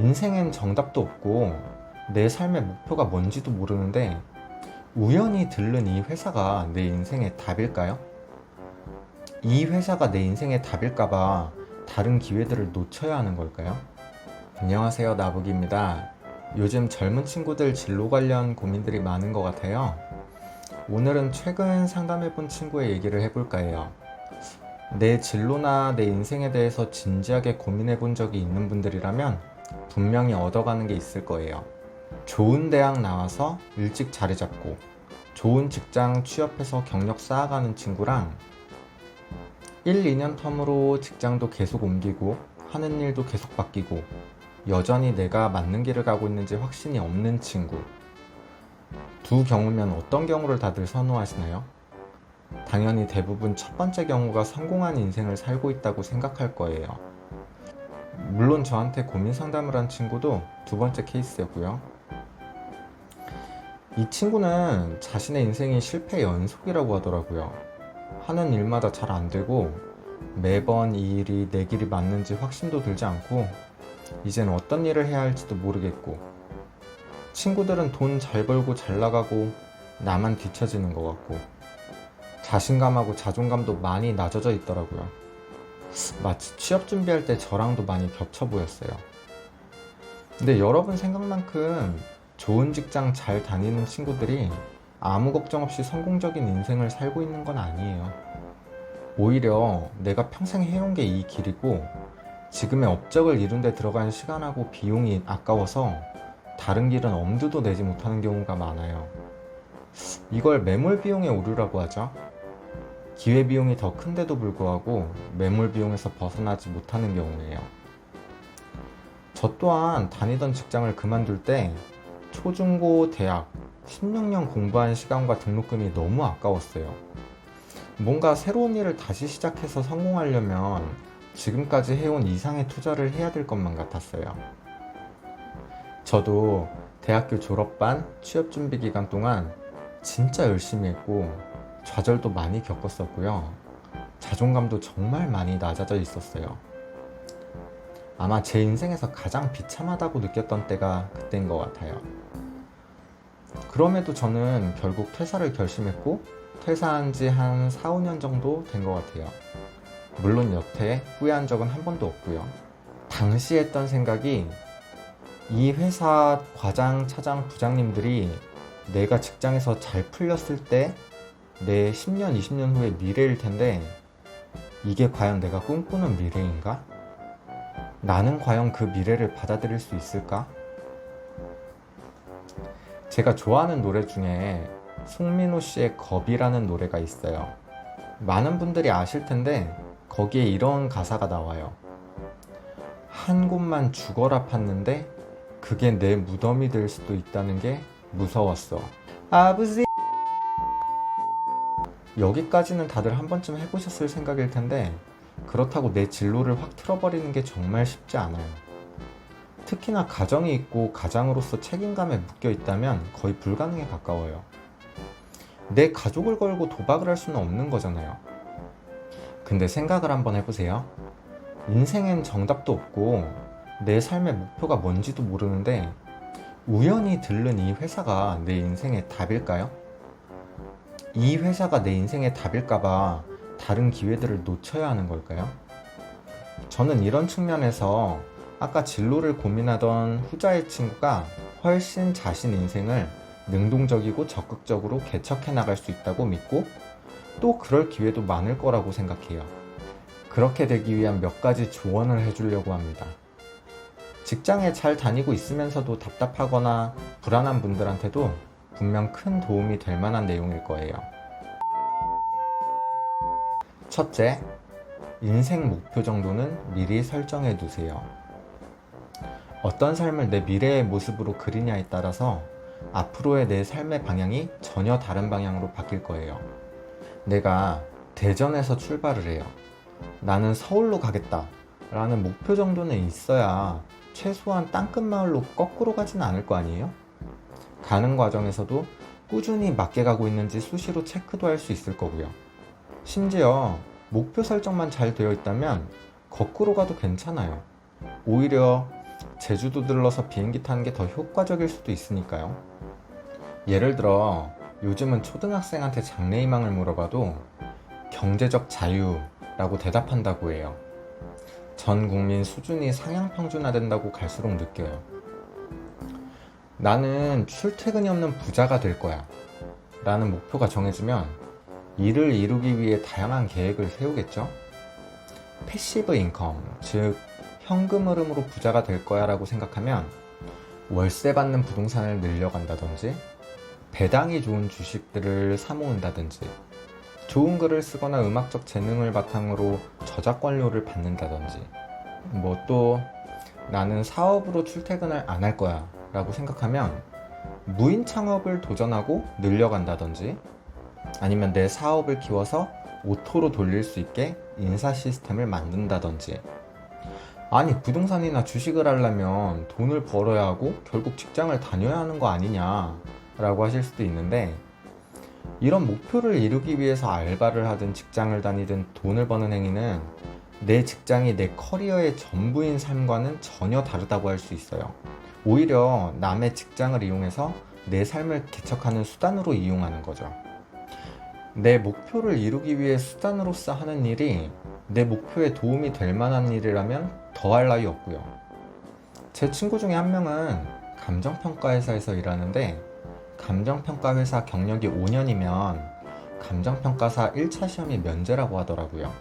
인생엔 정답도 없고 내 삶의 목표가 뭔지도 모르는데 우연히 들른 이 회사가 내 인생의 답일까요? 이 회사가 내 인생의 답일까봐 다른 기회들을 놓쳐야 하는 걸까요? 안녕하세요, 나북입니다. 요즘 젊은 친구들 진로 관련 고민들이 많은 것 같아요. 오늘은 최근 상담해본 친구의 얘기를 해볼까 해요. 내 진로나 내 인생에 대해서 진지하게 고민해본 적이 있는 분들이라면 분명히 얻어가는 게 있을 거예요. 좋은 대학 나와서 일찍 자리 잡고 좋은 직장 취업해서 경력 쌓아가는 친구랑 1, 2년 텀으로 직장도 계속 옮기고 하는 일도 계속 바뀌고 여전히 내가 맞는 길을 가고 있는지 확신이 없는 친구, 두 경우면 어떤 경우를 다들 선호하시나요? 당연히 대부분 첫 번째 경우가 성공한 인생을 살고 있다고 생각할 거예요. 물론 저한테 고민 상담을 한 친구도 두 번째 케이스였고요. 이 친구는 자신의 인생이 실패 연속이라고 하더라고요. 하는 일마다 잘 안 되고 매번 이 일이 내 길이 맞는지 확신도 들지 않고 이젠 어떤 일을 해야 할지도 모르겠고 친구들은 돈 잘 벌고 잘 나가고 나만 뒤처지는 것 같고 자신감하고 자존감도 많이 낮아져 있더라고요. 마치 취업 준비할 때 저랑도 많이 겹쳐 보였어요. 근데 여러분 생각만큼 좋은 직장 잘 다니는 친구들이 아무 걱정 없이 성공적인 인생을 살고 있는 건 아니에요. 오히려 내가 평생 해온 게 이 길이고 지금의 업적을 이룬 데 들어간 시간하고 비용이 아까워서 다른 길은 엄두도 내지 못하는 경우가 많아요. 이걸 매몰 비용의 오류라고 하죠. 기회비용이 더 큰데도 불구하고 매몰 비용에서 벗어나지 못하는 경우예요. 저 또한 다니던 직장을 그만둘 때 초중고 대학 16년 공부한 시간과 등록금이 너무 아까웠어요. 뭔가 새로운 일을 다시 시작해서 성공하려면 지금까지 해온 이상의 투자를 해야 될 것만 같았어요. 저도 대학교 졸업반 취업 준비 기간 동안 진짜 열심히 했고 좌절도 많이 겪었었고요. 자존감도 정말 많이 낮아져 있었어요. 아마 제 인생에서 가장 비참하다고 느꼈던 때가 그때인 것 같아요. 그럼에도 저는 결국 퇴사를 결심했고 퇴사한 지 한 4, 5년 정도 된 것 같아요. 물론 여태 후회한 적은 한 번도 없고요. 당시 했던 생각이 이 회사 과장, 차장, 부장님들이 내가 직장에서 잘 풀렸을 때 내 10년, 20년 후의 미래일 텐데 이게 과연 내가 꿈꾸는 미래인가? 나는 과연 그 미래를 받아들일 수 있을까? 제가 좋아하는 노래 중에 송민호 씨의 겁이라는 노래가 있어요. 많은 분들이 아실 텐데 거기에 이런 가사가 나와요. 한 곳만 죽어라 팠는데 그게 내 무덤이 될 수도 있다는 게 무서웠어. 아버지 여기까지는 다들 한 번쯤 해보셨을 생각일 텐데 그렇다고 내 진로를 확 틀어버리는 게 정말 쉽지 않아요. 특히나 가정이 있고 가장으로서 책임감에 묶여 있다면 거의 불가능에 가까워요. 내 가족을 걸고 도박을 할 수는 없는 거잖아요. 근데 생각을 한번 해보세요. 인생엔 정답도 없고 내 삶의 목표가 뭔지도 모르는데 우연히 들른 이 회사가 내 인생의 답일까요? 이 회사가 내 인생의 답일까봐 다른 기회들을 놓쳐야 하는 걸까요? 저는 이런 측면에서 아까 진로를 고민하던 후자의 친구가 훨씬 자신 인생을 능동적이고 적극적으로 개척해 나갈 수 있다고 믿고 또 그럴 기회도 많을 거라고 생각해요. 그렇게 되기 위한 몇 가지 조언을 해주려고 합니다. 직장에 잘 다니고 있으면서도 답답하거나 불안한 분들한테도 분명 큰 도움이 될 만한 내용일 거예요. 첫째, 인생 목표 정도는 미리 설정해 두세요. 어떤 삶을 내 미래의 모습으로 그리냐에 따라서 앞으로의 내 삶의 방향이 전혀 다른 방향으로 바뀔 거예요. 내가 대전에서 출발을 해요. 나는 서울로 가겠다 라는 목표 정도는 있어야 최소한 땅끝마을로 거꾸로 가진 않을 거 아니에요? 가는 과정에서도 꾸준히 맞게 가고 있는지 수시로 체크도 할 수 있을 거고요. 심지어 목표 설정만 잘 되어 있다면 거꾸로 가도 괜찮아요. 오히려 제주도 들러서 비행기 타는 게 더 효과적일 수도 있으니까요. 예를 들어 요즘은 초등학생한테 장래희망을 물어봐도 경제적 자유라고 대답한다고 해요. 전 국민 수준이 상향평준화된다고 갈수록 느껴요. 나는 출퇴근이 없는 부자가 될 거야 라는 목표가 정해지면 이를 이루기 위해 다양한 계획을 세우겠죠? 패시브 인컴, 즉 현금 흐름으로 부자가 될 거야 라고 생각하면 월세 받는 부동산을 늘려간다든지 배당이 좋은 주식들을 사모은다든지 좋은 글을 쓰거나 음악적 재능을 바탕으로 저작권료를 받는다든지 또 나는 사업으로 출퇴근을 안 할 거야 라고 생각하면 무인 창업을 도전하고 늘려간다든지 아니면 내 사업을 키워서 오토로 돌릴 수 있게 인사 시스템을 만든다든지 아니 부동산이나 주식을 하려면 돈을 벌어야 하고 결국 직장을 다녀야 하는 거 아니냐 라고 하실 수도 있는데 이런 목표를 이루기 위해서 알바를 하든 직장을 다니든 돈을 버는 행위는 내 직장이 내 커리어의 전부인 삶과는 전혀 다르다고 할 수 있어요. 오히려 남의 직장을 이용해서 내 삶을 개척하는 수단으로 이용하는 거죠. 내 목표를 이루기 위해 수단으로서 하는 일이 내 목표에 도움이 될 만한 일이라면 더할 나위 없고요. 제 친구 중에 한 명은 감정평가 회사에서 일하는데 감정평가 회사 경력이 5년이면 감정평가사 1차 시험이 면제라고 하더라고요.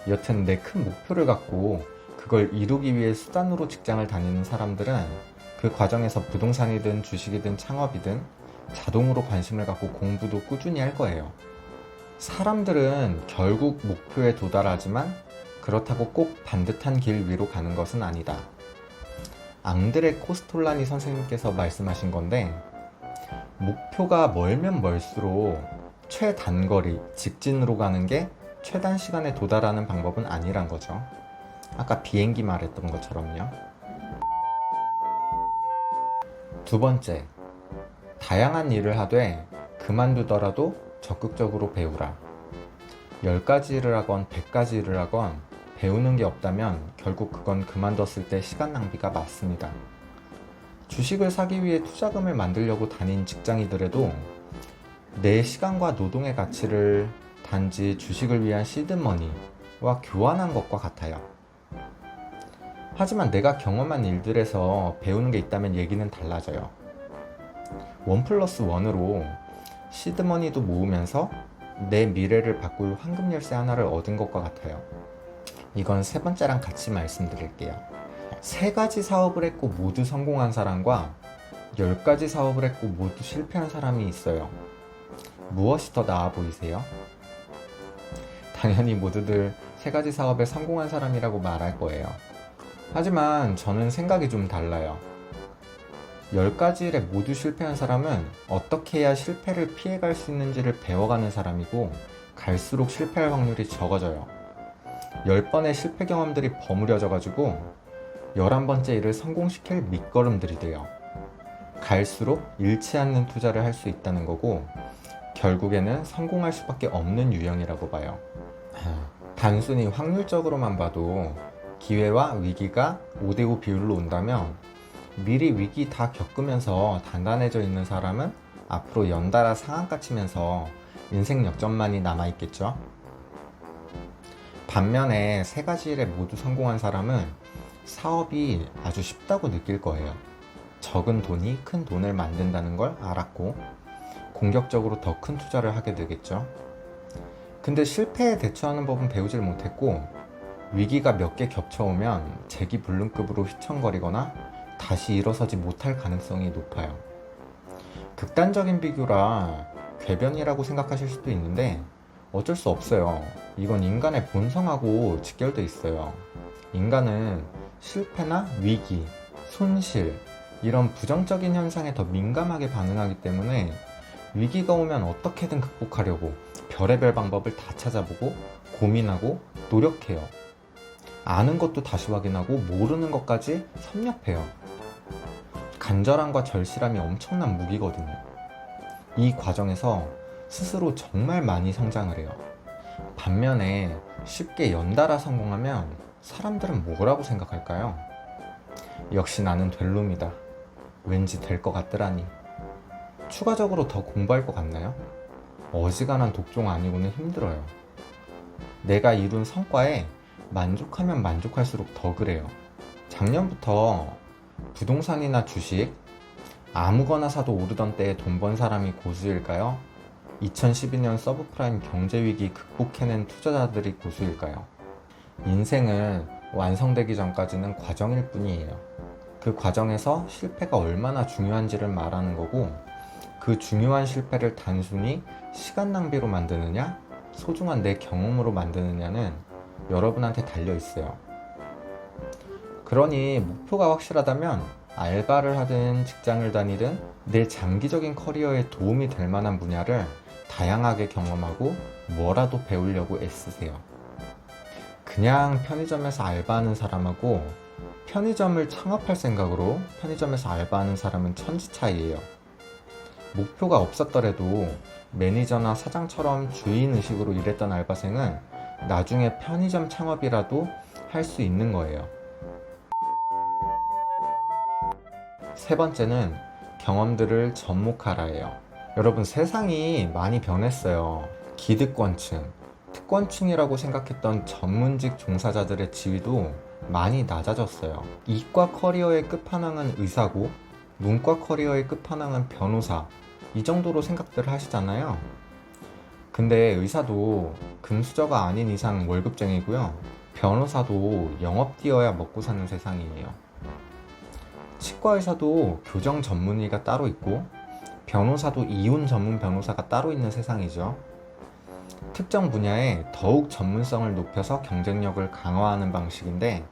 여튼 내 큰 목표를 갖고 그걸 이루기 위해 수단으로 직장을 다니는 사람들은 그 과정에서 부동산이든 주식이든 창업이든 자동으로 관심을 갖고 공부도 꾸준히 할 거예요. 사람들은 결국 목표에 도달하지만 그렇다고 꼭 반듯한 길 위로 가는 것은 아니다. 앙드레 코스톨라니 선생님께서 말씀하신 건데 목표가 멀면 멀수록 최단거리, 직진으로 가는 게 최단 시간에 도달하는 방법은 아니란 거죠. 아까 비행기 말했던 것처럼요. 두 번째, 다양한 일을 하되 그만두더라도 적극적으로 배우라. 10가지 일을 하건 100가지 일을 하건 배우는 게 없다면 결국 그건 그만뒀을 때 시간 낭비가 맞습니다. 주식을 사기 위해 투자금을 만들려고 다닌 직장이더라도 내 시간과 노동의 가치를 단지 주식을 위한 시드머니와 교환한 것과 같아요. 하지만 내가 경험한 일들에서 배우는 게 있다면 얘기는 달라져요. 1+1으로 시드머니도 모으면서 내 미래를 바꿀 황금 열쇠 하나를 얻은 것과 같아요. 이건 세 번째랑 같이 말씀드릴게요. 3가지 사업을 했고 모두 성공한 사람과 10가지 사업을 했고 모두 실패한 사람이 있어요. 무엇이 더 나아 보이세요? 당연히 모두들 3가지 사업에 성공한 사람이라고 말할 거예요. 하지만 저는 생각이 좀 달라요. 10가지 일에 모두 실패한 사람은 어떻게 해야 실패를 피해갈 수 있는지를 배워가는 사람이고 갈수록 실패할 확률이 적어져요. 10번의 실패 경험들이 버무려져 가지고 11번째 일을 성공시킬 밑거름들이 돼요. 갈수록 잃지 않는 투자를 할 수 있다는 거고 결국에는 성공할 수밖에 없는 유형이라고 봐요. 단순히 확률적으로만 봐도 기회와 위기가 5대5 비율로 온다면 미리 위기 다 겪으면서 단단해져 있는 사람은 앞으로 연달아 상한가 치면서 인생 역전만이 남아있겠죠. 반면에 3가지 일에 모두 성공한 사람은 사업이 아주 쉽다고 느낄 거예요. 적은 돈이 큰 돈을 만든다는 걸 알았고 공격적으로 더 큰 투자를 하게 되겠죠. 근데 실패에 대처하는 법은 배우질 못했고 위기가 몇 개 겹쳐오면 재기불능급으로 휘청거리거나 다시 일어서지 못할 가능성이 높아요. 극단적인 비교라 궤변이라고 생각하실 수도 있는데 어쩔 수 없어요. 이건 인간의 본성하고 직결돼 있어요. 인간은 실패나 위기, 손실 이런 부정적인 현상에 더 민감하게 반응하기 때문에 위기가 오면 어떻게든 극복하려고 별의별 방법을 다 찾아보고 고민하고 노력해요. 아는 것도 다시 확인하고 모르는 것까지 섭렵해요. 간절함과 절실함이 엄청난 무기거든요. 이 과정에서 스스로 정말 많이 성장을 해요. 반면에 쉽게 연달아 성공하면 사람들은 뭐라고 생각할까요? 역시 나는 될 놈이다. 왠지 될 것 같더라니. 추가적으로 더 공부할 것 같나요? 어지간한 독종 아니고는 힘들어요. 내가 이룬 성과에 만족하면 만족할수록 더 그래요. 작년부터 부동산이나 주식, 아무거나 사도 오르던 때에 돈 번 사람이 고수일까요? 2012년 서브프라임 경제위기 극복해낸 투자자들이 고수일까요? 인생은 완성되기 전까지는 과정일 뿐이에요. 그 과정에서 실패가 얼마나 중요한지를 말하는 거고, 그 중요한 실패를 단순히 시간 낭비로 만드느냐, 소중한 내 경험으로 만드느냐는 여러분한테 달려 있어요. 그러니 목표가 확실하다면 알바를 하든 직장을 다니든 내 장기적인 커리어에 도움이 될 만한 분야를 다양하게 경험하고 뭐라도 배우려고 애쓰세요. 그냥 편의점에서 알바하는 사람하고 편의점을 창업할 생각으로 편의점에서 알바하는 사람은 천지 차이예요. 목표가 없었더라도 매니저나 사장처럼 주인의식으로 일했던 알바생은 나중에 편의점 창업이라도 할 수 있는 거예요. 세 번째는 경험들을 접목하라예요. 여러분, 세상이 많이 변했어요. 기득권층, 특권층이라고 생각했던 전문직 종사자들의 지위도 많이 낮아졌어요. 이과 커리어의 끝판왕은 의사고 문과 커리어의 끝판왕은 변호사, 이 정도로 생각들을 하시잖아요. 근데 의사도 금수저가 아닌 이상 월급쟁이고요. 변호사도 영업 뛰어야 먹고 사는 세상이에요. 치과 의사도 교정 전문의가 따로 있고 변호사도 이혼 전문 변호사가 따로 있는 세상이죠. 특정 분야에 더욱 전문성을 높여서 경쟁력을 강화하는 방식인데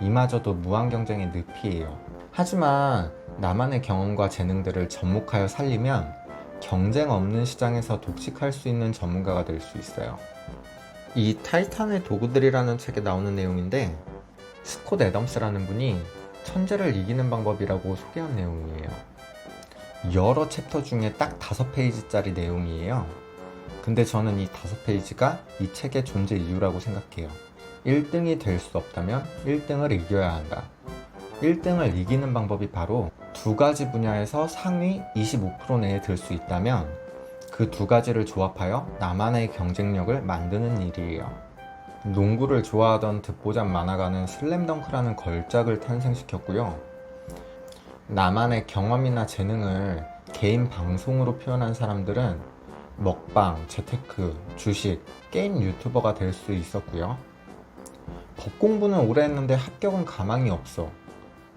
이마저도 무한 경쟁의 늪이에요. 하지만 나만의 경험과 재능들을 접목하여 살리면 경쟁 없는 시장에서 독식할 수 있는 전문가가 될 수 있어요. 이 타이탄의 도구들이라는 책에 나오는 내용인데 스콧 애덤스라는 분이 천재를 이기는 방법이라고 소개한 내용이에요. 여러 챕터 중에 딱 5페이지짜리 내용이에요. 근데 저는 이 5페이지가 이 책의 존재 이유라고 생각해요. 1등이 될 수 없다면 1등을 이겨야 한다. 1등을 이기는 방법이 바로 두 가지 분야에서 상위 25% 내에 들 수 있다면 그 두 가지를 조합하여 나만의 경쟁력을 만드는 일이에요. 농구를 좋아하던 듣보잡 만화가는 슬램덩크라는 걸작을 탄생시켰고요. 나만의 경험이나 재능을 개인 방송으로 표현한 사람들은 먹방, 재테크, 주식, 게임 유튜버가 될 수 있었고요. 법 공부는 오래 했는데 합격은 가망이 없어.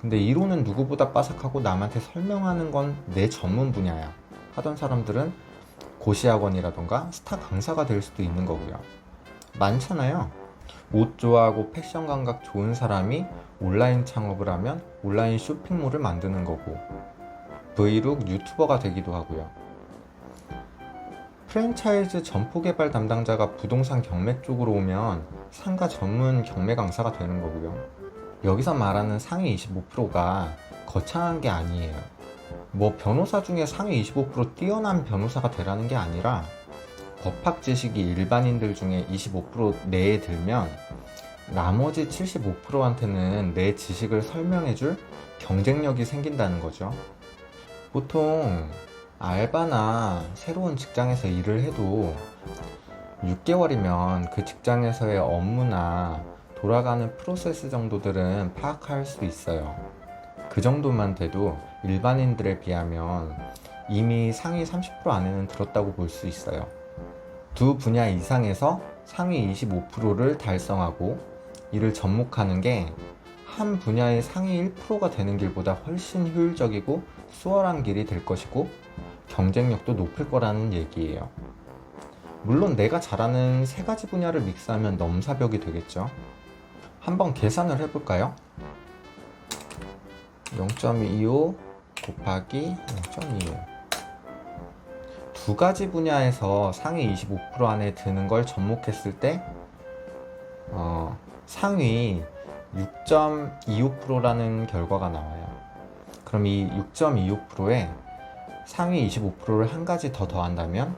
근데 이론은 누구보다 빠삭하고 남한테 설명하는 건 내 전문 분야야 하던 사람들은 고시학원이라던가 스타 강사가 될 수도 있는 거고요. 많잖아요. 옷 좋아하고 패션 감각 좋은 사람이 온라인 창업을 하면 온라인 쇼핑몰을 만드는 거고 브이로그 유튜버가 되기도 하고요. 프랜차이즈 점포 개발 담당자가 부동산 경매 쪽으로 오면 상가 전문 경매 강사가 되는 거고요. 여기서 말하는 상위 25%가 거창한 게 아니에요. 뭐 변호사 중에 상위 25% 뛰어난 변호사가 되라는 게 아니라 법학 지식이 일반인들 중에 25% 내에 들면 나머지 75%한테는 내 지식을 설명해줄 경쟁력이 생긴다는 거죠. 보통 알바나 새로운 직장에서 일을 해도 6개월이면 그 직장에서의 업무나 돌아가는 프로세스 정도들은 파악할 수 있어요. 그 정도만 돼도 일반인들에 비하면 이미 상위 30% 안에는 들었다고 볼 수 있어요. 두 분야 이상에서 상위 25%를 달성하고 이를 접목하는 게 한 분야의 상위 1%가 되는 길보다 훨씬 효율적이고 수월한 길이 될 것이고 경쟁력도 높을 거라는 얘기예요. 물론 내가 잘하는 세 가지 분야를 믹스하면 넘사벽이 되겠죠. 한번 계산을 해볼까요? 0.25 곱하기 0.25 두 가지 분야에서 상위 25% 안에 드는 걸 접목했을 때 상위 6.25%라는 결과가 나와요. 그럼 이 6.25%에 상위 25%를 한 가지 더 더한다면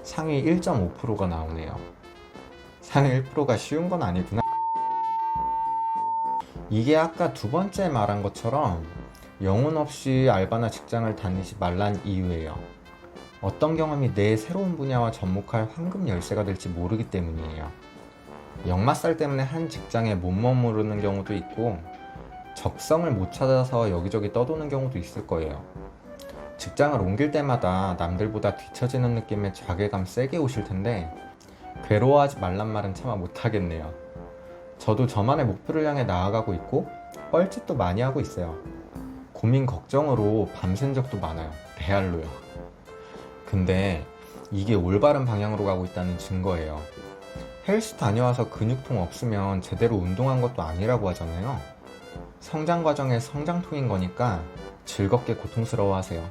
상위 1.5%가 나오네요. 상위 1%가 쉬운 건 아니구나. 이게 아까 두 번째 말한 것처럼 영혼 없이 알바나 직장을 다니지 말란 이유예요. 어떤 경험이 내 새로운 분야와 접목할 황금 열쇠가 될지 모르기 때문이에요. 역마살 때문에 한 직장에 못 머무르는 경우도 있고 적성을 못 찾아서 여기저기 떠도는 경우도 있을 거예요. 직장을 옮길 때마다 남들보다 뒤처지는 느낌의 자괴감 세게 오실 텐데 괴로워하지 말란 말은 차마 못하겠네요. 저도 저만의 목표를 향해 나아가고 있고 뻘짓도 많이 하고 있어요. 고민 걱정으로 밤샌 적도 많아요. 레알로요. 근데 이게 올바른 방향으로 가고 있다는 증거예요. 헬스 다녀와서 근육통 없으면 제대로 운동한 것도 아니라고 하잖아요. 성장 과정의 성장통인 거니까 즐겁게 고통스러워하세요.